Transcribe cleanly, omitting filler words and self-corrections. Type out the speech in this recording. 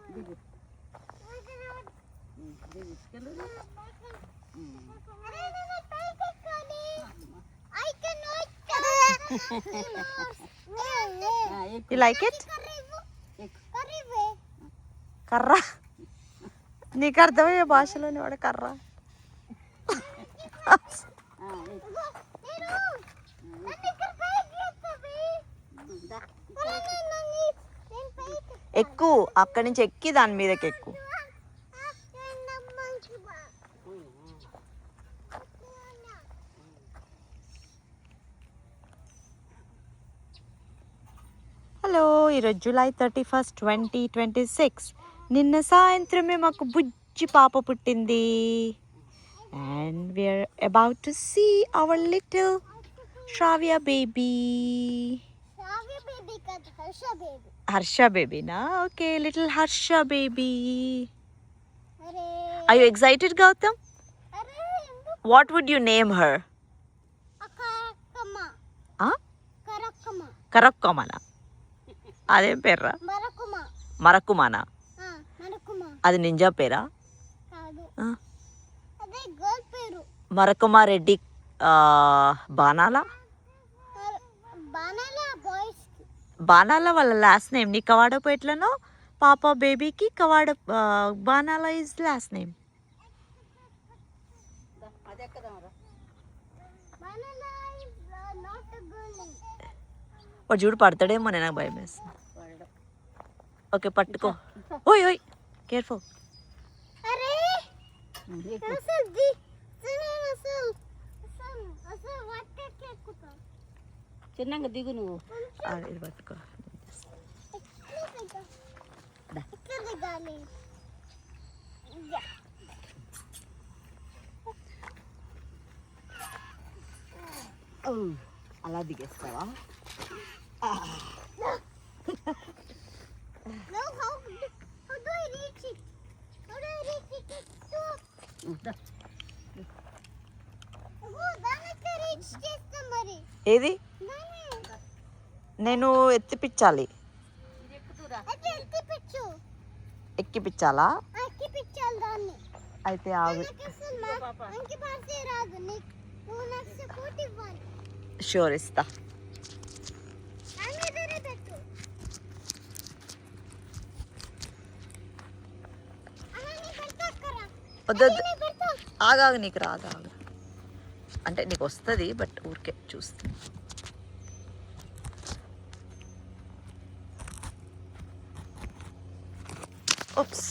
You like it? కర్ర నీకు అర్థమయ్యే భాషలోని వాడు కర్ర. ఎక్కు అక్కడి నుంచి ఎక్కి దాని మీదకి ఎక్కు. హలో, ఈరోజు జూలై 31, 2026. నిన్న సాయంత్రమే మాకు బుజ్జి పాప పుట్టింది. And we're about to see our little Shravya baby. Harsha బేబీనా? Okay, little Harsha baby. Are you excited Gautam? What would you name her? కరక్కమనా? అదేం పేర్రా? మరకుమానా? అది నింజా పేరా? మరకుమారెడ్డి బాణాలా? బాణాల వాళ్ళ లాస్ట్ నేమ్. నీ కవాడపేట్లలో పాప బేబీకి కవాడ బాణాల ఈజ్ లాస్ట్ నేమ్. వాడు చూడు పడతాడేమో, నాకు భయం వేస్తుంది. ఓకే పట్టుకో. ఓయ్ ఓయ్, కేర్ఫుల్. చిన్నగా దిగు నువ్వు. ఇది పట్టుకో. అలా దిగేస్తావా? ఏది? నేను ఎత్తిపించాలి. ఎక్కిపించాలా? అయితే ఆగు. షూర్ ఇస్తా. వద్దొద్దు, ఆగాగు. నీకు రాగా? అంటే నీకు వస్తుంది, బట్ ఊరికే చూస్తా. ఓప్స్.